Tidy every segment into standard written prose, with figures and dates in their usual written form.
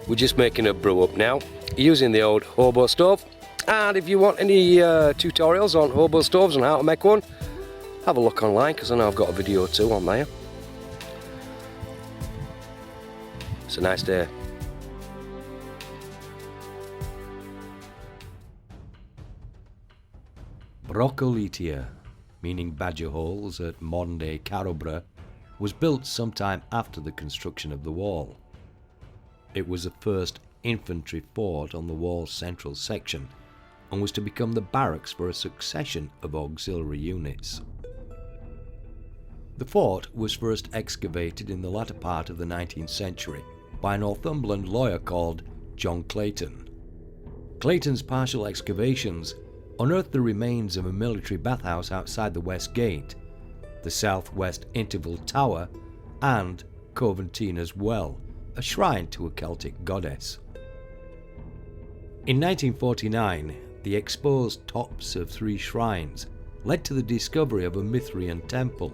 we're just making a brew up now using the old hobo stove. And if you want any tutorials on hobo stoves and how to make one, have a look online, because I know I've got a video too on there. It's a nice day. Broccolitia, meaning badger holes at modern-day Carrowborough, was built sometime after the construction of the wall. It was the first infantry fort on the wall's central section and was to become the barracks for a succession of auxiliary units. The fort was first excavated in the latter part of the 19th century by a Northumberland lawyer called John Clayton. Clayton's partial excavations unearthed the remains of a military bathhouse outside the west gate, the southwest interval tower, and Coventina's well, a shrine to a Celtic goddess. In 1949, the exposed tops of 3 shrines led to the discovery of a Mithrian temple,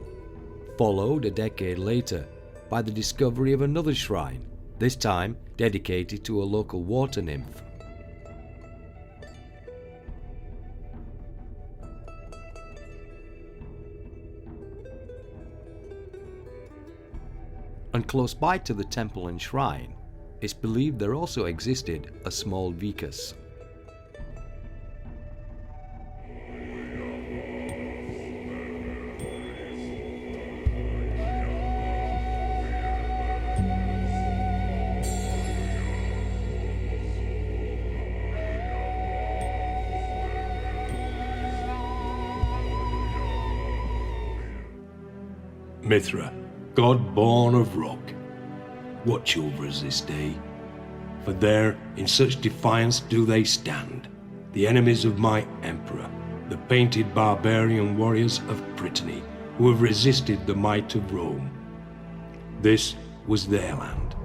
followed a decade later by the discovery of another shrine, this time dedicated to a local water nymph. And close by to the temple and shrine, it's believed there also existed a small vicus. Mithra, god born of rock, watch over us this day, for there in such defiance do they stand, the enemies of my emperor, the painted barbarian warriors of Brittany, who have resisted the might of Rome. This was their land,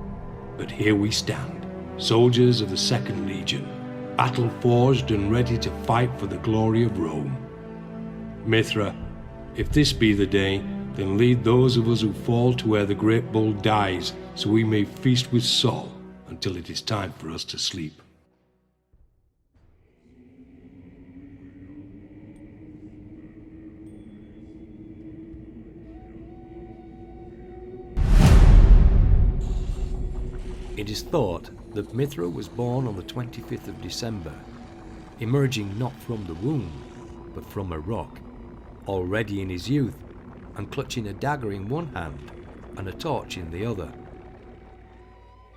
but here we stand, soldiers of the 2nd Legion, battle-forged and ready to fight for the glory of Rome. Mithra, if this be the day, then lead those of us who fall to where the great bull dies, so we may feast with Sol until it is time for us to sleep. It is thought that Mithra was born on the 25th of December, emerging not from the womb, but from a rock, already in his youth, and clutching a dagger in one hand and a torch in the other.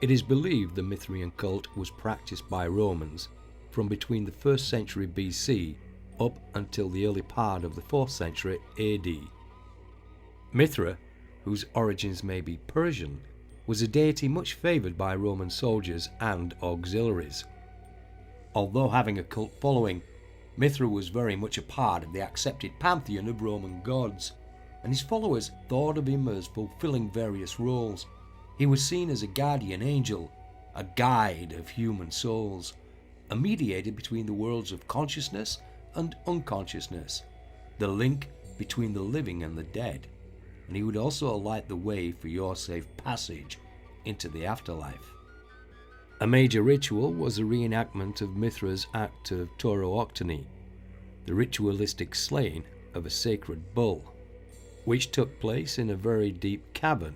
It is believed the Mithrian cult was practiced by Romans from between the 1st century BC up until the early part of the 4th century AD. Mithra, whose origins may be Persian, was a deity much favoured by Roman soldiers and auxiliaries. Although having a cult following, Mithra was very much a part of the accepted pantheon of Roman gods, and his followers thought of him as fulfilling various roles. He was seen as a guardian angel, a guide of human souls, a mediator between the worlds of consciousness and unconsciousness, the link between the living and the dead, and he would also light the way for your safe passage into the afterlife. A major ritual was a reenactment of Mithra's act of taurooctony, the ritualistic slaying of a sacred bull, which took place in a very deep cavern,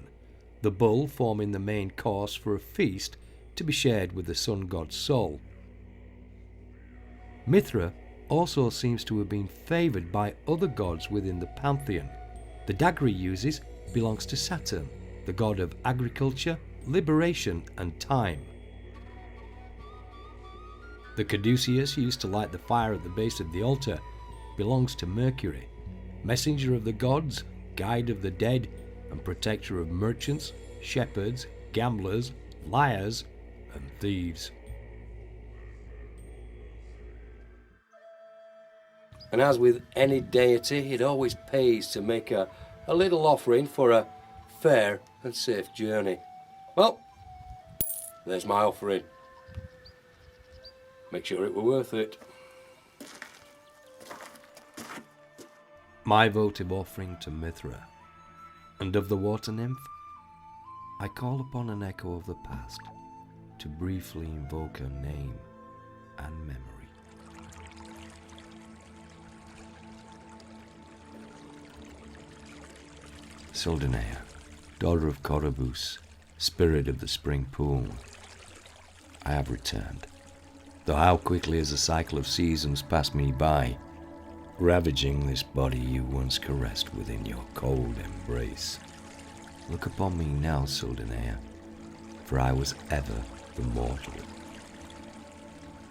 the bull forming the main course for a feast to be shared with the sun god Sol. Mithra also seems to have been favoured by other gods within the pantheon. The dagger he uses belongs to Saturn, the god of agriculture, liberation and time. The caduceus used to light the fire at the base of the altar belongs to Mercury, messenger of the gods, guide of the dead, and protector of merchants, shepherds, gamblers, liars, and thieves. And as with any deity, it always pays to make a little offering for a fair and safe journey. Well, there's my offering. Make sure it were worth it. My votive offering to Mithra, and of the water nymph, I call upon an echo of the past to briefly invoke her name and memory. Sildonea, daughter of Corobus, spirit of the spring pool, I have returned, though how quickly has the cycle of seasons passed me by, ravaging this body you once caressed within your cold embrace. Look upon me now, Sildonea, for I was ever the mortal.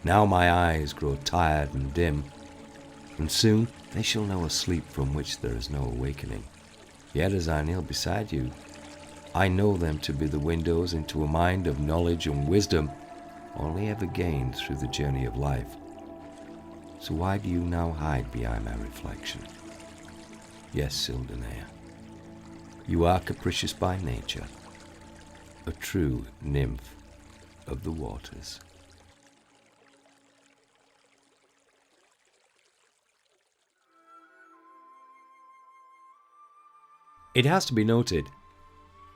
Now my eyes grow tired and dim, and soon they shall know a sleep from which there is no awakening. Yet as I kneel beside you, I know them to be the windows into a mind of knowledge and wisdom only ever gained through the journey of life. So why do you now hide behind my reflection? Yes, Sildonea, you are capricious by nature, a true nymph of the waters. It has to be noted,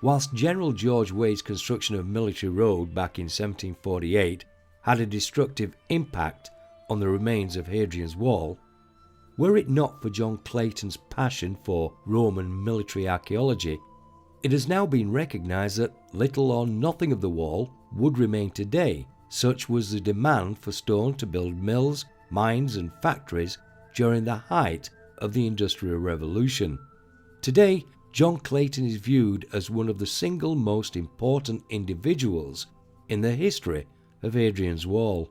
whilst General George Wade's construction of Military Road back in 1748 had a destructive impact on the remains of Hadrian's Wall, were it not for John Clayton's passion for Roman military archaeology, it has now been recognised that little or nothing of the wall would remain today. Such was the demand for stone to build mills, mines and factories during the height of the Industrial Revolution. Today, John Clayton is viewed as one of the single most important individuals in the history of Hadrian's Wall.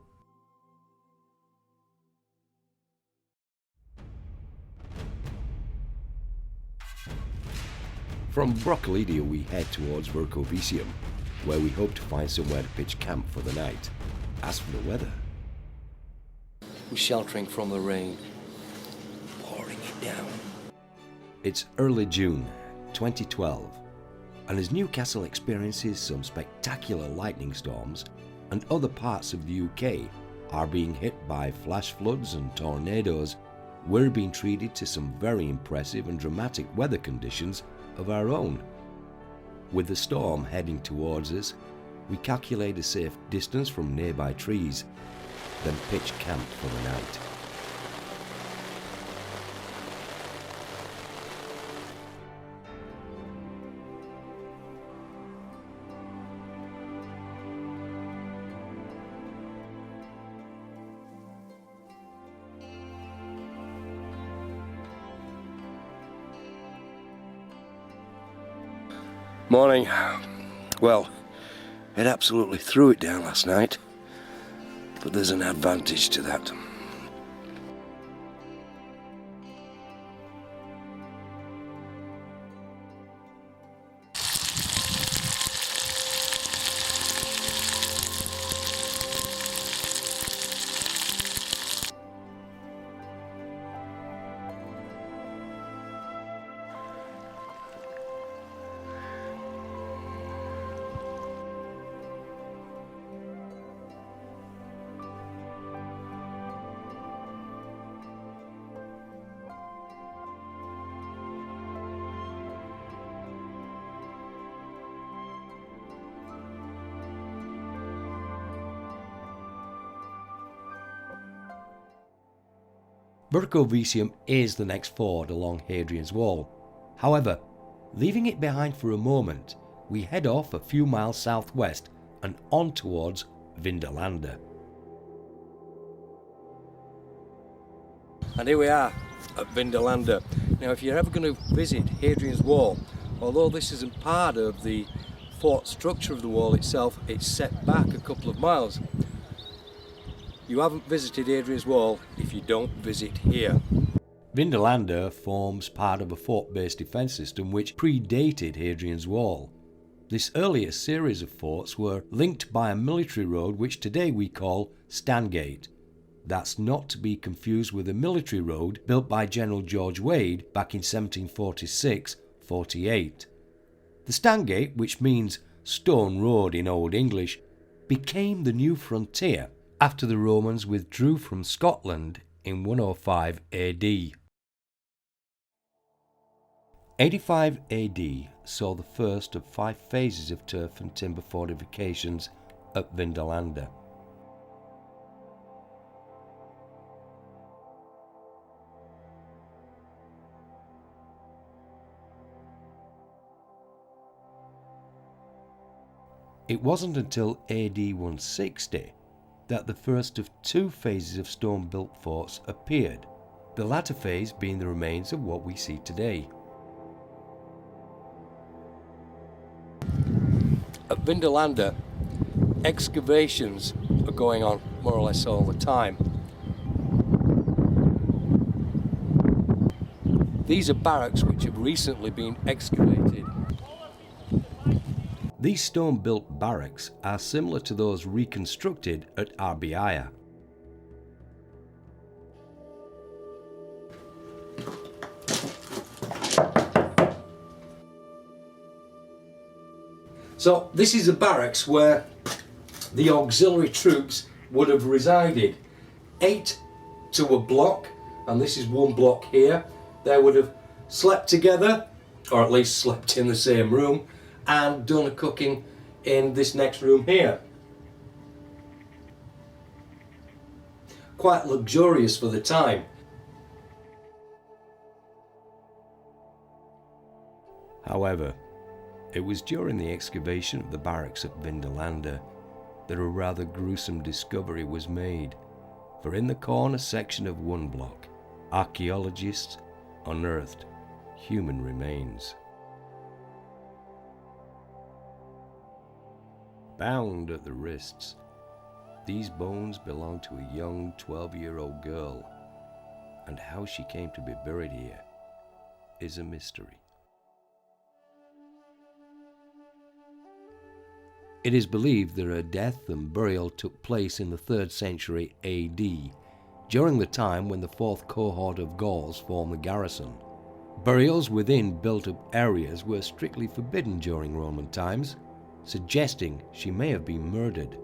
From Broccolidia we head towards Burgh-by-Sands, where we hope to find somewhere to pitch camp for the night. As for the weather, We're sheltering from the rain, pouring it down. It's early June 2012, and as Newcastle experiences some spectacular lightning storms and other parts of the UK are being hit by flash floods and tornadoes, we're being treated to some very impressive and dramatic weather conditions of our own. With the storm heading towards us, we calculate a safe distance from nearby trees, then pitch camp for the night. Morning. Well, it absolutely threw it down last night, but there's an advantage to that. Burgh-by-Sands is the next ford along Hadrian's Wall. However, leaving it behind for a moment, we head off a few miles southwest and on towards Vindolanda. And here we are at Vindolanda. Now, if you're ever going to visit Hadrian's Wall, although this isn't part of the fort structure of the wall itself, it's set back a couple of miles. You haven't visited Hadrian's Wall if you don't visit here. Vindolanda forms part of a fort-based defence system which predated Hadrian's Wall. This earlier series of forts were linked by a military road which today we call Stangate. That's not to be confused with a military road built by General George Wade back in 1746-48. The Stangate, which means stone road in Old English, became the new frontier after the Romans withdrew from Scotland in 105 AD. 85 AD saw the first of 5 phases of turf and timber fortifications at Vindolanda. It wasn't until AD 160 that the first of two phases of stone-built forts appeared, the latter phase being the remains of what we see today. At Vindolanda, excavations are going on more or less all the time. These are barracks which have recently been excavated. These stone-built barracks are similar to those reconstructed at Arbeia. So this is a barracks where the auxiliary troops would have resided. 8 to a block, and this is one block here. They would have slept together, or at least slept in the same room, and done a cooking in this next room here. Quite luxurious for the time. However, it was during the excavation of the barracks at Vindolanda that a rather gruesome discovery was made, for in the corner section of one block, archaeologists unearthed human remains. Bound at the wrists, these bones belonged to a young 12-year-old girl, and how she came to be buried here is a mystery. It is believed that her death and burial took place in the 3rd century AD, during the time when the 4th cohort of Gauls formed the garrison. Burials within built-up areas were strictly forbidden during Roman times, suggesting she may have been murdered.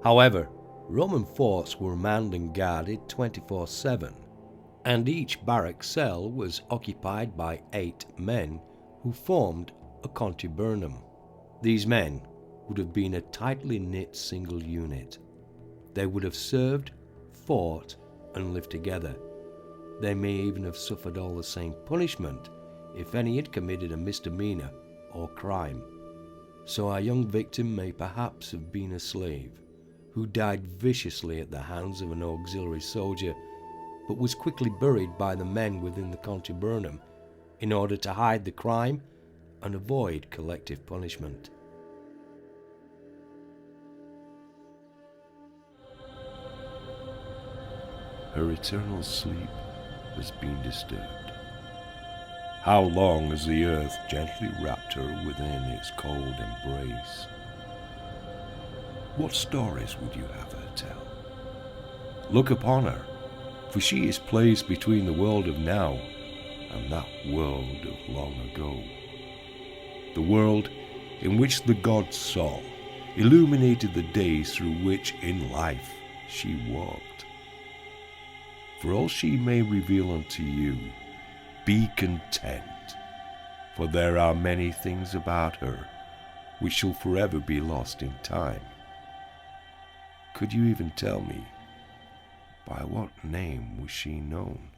However, Roman forts were manned and guarded 24/7, and each barrack cell was occupied by 8 men who formed a contubernum. These men would have been a tightly knit single unit. They would have served, fought, and lived together. They may even have suffered all the same punishment if any had committed a misdemeanor or crime. So our young victim may perhaps have been a slave who died viciously at the hands of an auxiliary soldier, but was quickly buried by the men within the contubernum in order to hide the crime and avoid collective punishment. Her eternal sleep has been disturbed. How long has the earth gently wrapped her within its cold embrace? What stories would you have her tell? Look upon her, for she is placed between the world of now and that world of long ago. The world in which the gods saw illuminated the days through which in life she walked. For all she may reveal unto you, be content, for there are many things about her which shall forever be lost in time. Could you even tell me, by what name was she known?